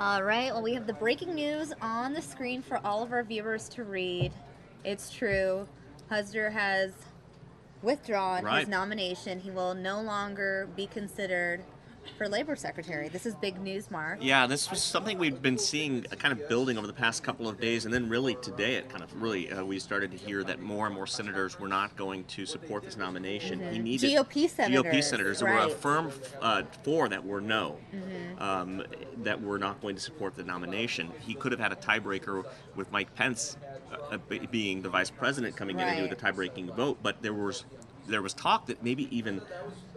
All right, well, we have the breaking news on the screen for all of our viewers to read. It's true. Puzder has withdrawn his Right. nomination. He will no longer be considered for labor secretary. This is big news, Mark. Yeah, this was something we've been seeing kind of building over the past couple of days, and then really today it kind of really we started to hear that more and more senators were not going to support this nomination. He needed GOP GOP senators, senators. There were a right. firm four that were no, that were not going to support the nomination. He could have had a tiebreaker with Mike Pence being the vice president coming in and doing the Right. tie-breaking vote, but there was talk that maybe even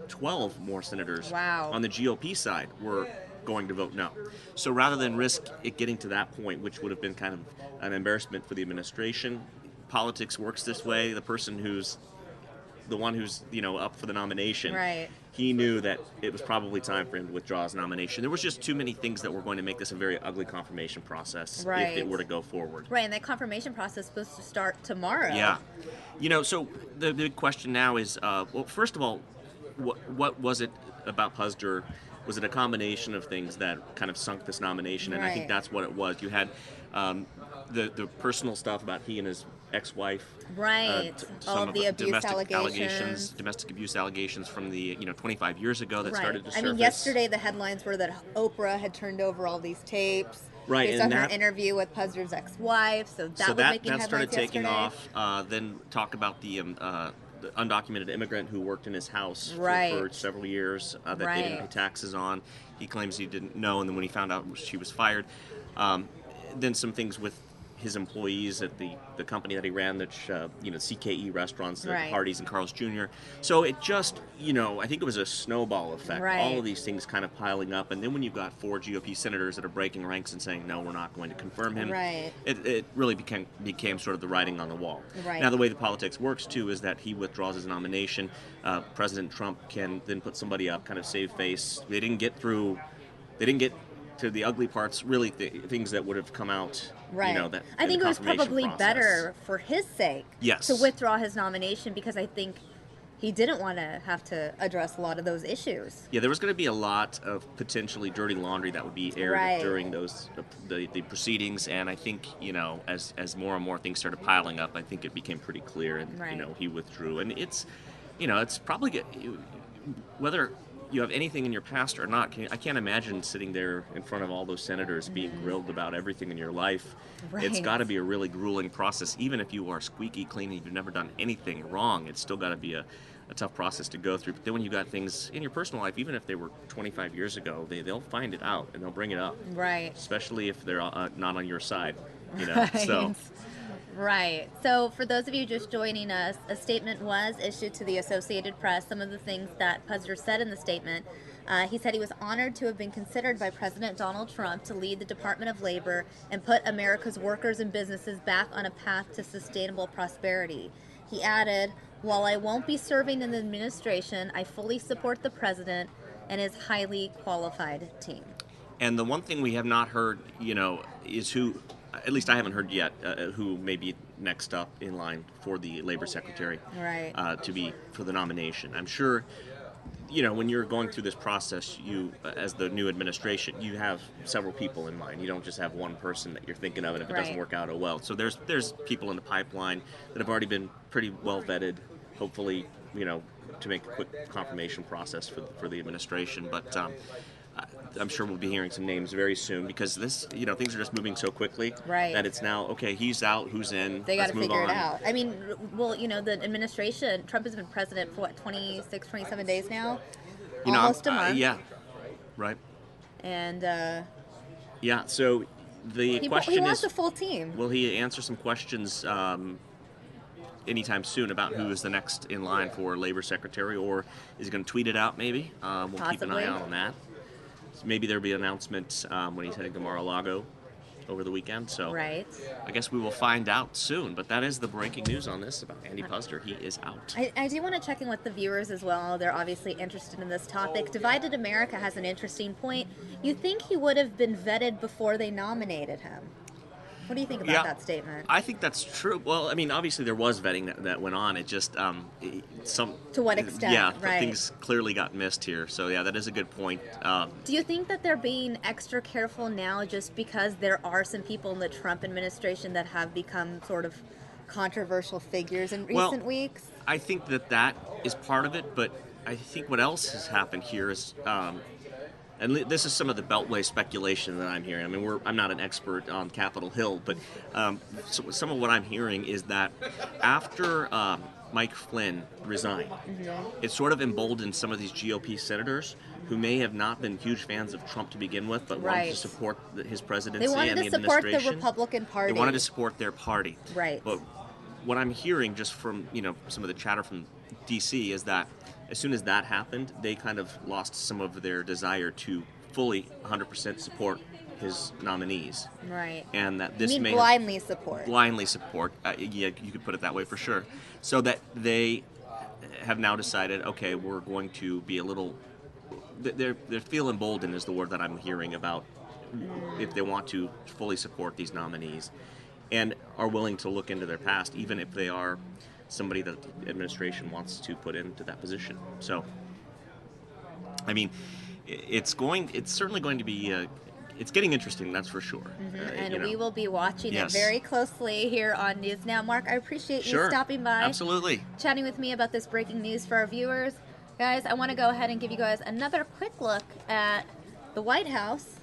12 more senators Wow. on the GOP side were going to vote no. So rather than risk it getting to that point, which would have been kind of an embarrassment for the administration, politics works this way. The person who's the one who's up for the nomination, Right. he knew that it was probably time for him to withdraw his nomination. There was just too many things that were going to make this a very ugly confirmation process if Right. it were to go forward. Right, and that confirmation process is supposed to start tomorrow. Yeah. So the big question now is, well, first of all, what was it about Puzder? Was it a combination of things that kind of sunk this nomination? And I think Right. that's what it was. You had the personal stuff about he and his ex-wife, Right. All some of the abuse domestic allegations. domestic abuse allegations from the 25 years ago that Right. started to I surface. mean, yesterday the headlines were that Oprah had turned over all these tapes Right, based and on her that- interview with Puzder's ex-wife. So that so was that making that headlines started taking yesterday. off. Then talk about the undocumented immigrant who worked in his house for Right. several years that they didn't pay Right. taxes on. He claims he didn't know, and then when he found out she was fired, then some things with his employees at the company that he ran, that CKE restaurants, Right. Hardee's and Carl's Jr. So it just, I think it was a snowball effect. Right. All of these things kind of piling up, and then when you've got four GOP senators that are breaking ranks and saying, no, we're not going to confirm him, Right. it really became sort of the writing on the wall. Right. Now, the way the politics works, too, is that he withdraws his nomination. President Trump can then put somebody up, kind of save face. They didn't get to the ugly parts, really, things that would have come out. Right. That I in think the it was confirmation probably process. better for his sake Yes. to withdraw his nomination, because I think he didn't want to have to address a lot of those issues. Yeah, there was going to be a lot of potentially dirty laundry that would be aired Right. during the proceedings, and I think as more and more things started piling up, I think it became pretty clear, and Right. he withdrew, and it's probably good, whether you have anything in your past or not. I can't imagine sitting there in front of all those senators being grilled about everything in your life. It's Right. got to be a really grueling process, even if you are squeaky clean and you've never done anything wrong. It's still got to be a tough process to go through. But then when you got things in your personal life, even if they were 25 years ago, they'll find it out and they'll bring it up, Right. especially if they're not on your side. Right. So Right. So, for those of you just joining us, a statement was issued to the Associated Press. Some of the things that Puzder said in the statement. He said he was honored to have been considered by President Donald Trump to lead the Department of Labor and put America's workers and businesses back on a path to sustainable prosperity. He added, "While I won't be serving in the administration, I fully support the president and his highly qualified team." And the one thing we have not heard, is who, at least I haven't heard yet, who may be next up in line for the labor secretary, Right. to be for the nomination. I'm sure, when you're going through this process, you, as the new administration, you have several people in mind. You don't just have one person that you're thinking of, and if it doesn't Right. work out, oh well. So there's people in the pipeline that have already been pretty well vetted, hopefully, to make a quick confirmation process for the administration. But I'm sure we'll be hearing some names very soon, because things are just moving so quickly, Right. that it's now, okay, he's out, who's in, They got let's to move figure on. it out. I mean, well, the administration, Trump has been president for 26, 27 days now? Almost a month. Yeah, right. And Yeah, so the he question wants is, a full team. will he answer some questions anytime soon about who is the next in line for labor secretary, or is he going to tweet it out maybe? We'll keep an Possibly. eye out on that. So maybe there'll be an announcement when he's heading to Mar-a-Lago over the weekend. So Right. I guess we will find out soon. But that is the breaking news on this about Andy Puzder. He is out. I do want to check in with the viewers as well. They're obviously interested in this topic. Divided America has an interesting point. You think he would have been vetted before they nominated him? What do you think about that statement? I think that's true. Well, I mean, obviously there was vetting that went on. It just To what extent? yeah, right. things clearly got missed here. So yeah, that is a good point. Do you think that they're being extra careful now just because there are some people in the Trump administration that have become sort of controversial figures in recent weeks? I think that is part of it, but I think what else has happened here is, and this is some of the Beltway speculation that I'm hearing. I mean, I'm not an expert on Capitol Hill, but so some of what I'm hearing is that after Mike Flynn resigned, it sort of emboldened some of these GOP senators who may have not been huge fans of Trump to begin with, but wanted to support his presidency They wanted and to the support the administration. Republican Party. They wanted to support their party. Right. But what I'm hearing just from some of the chatter from D.C. is that as soon as that happened, they kind of lost some of their desire to fully 100% support his nominees. Right. And that this may blindly support. Blindly support. Yeah, you could put it that way for sure. So that they have now decided, okay, we're going to be a little. They feel emboldened is the word that I'm hearing about. If they want to fully support these nominees, and are willing to look into their past, even if they are somebody that the administration wants to put into that position. So, I mean, it's certainly going to be, it's getting interesting, that's for sure. And we will be watching it very closely here on News Now. Mark, I appreciate you stopping by. Absolutely. Chatting with me about this breaking news for our viewers. Guys, I want to go ahead and give you guys another quick look at the White House.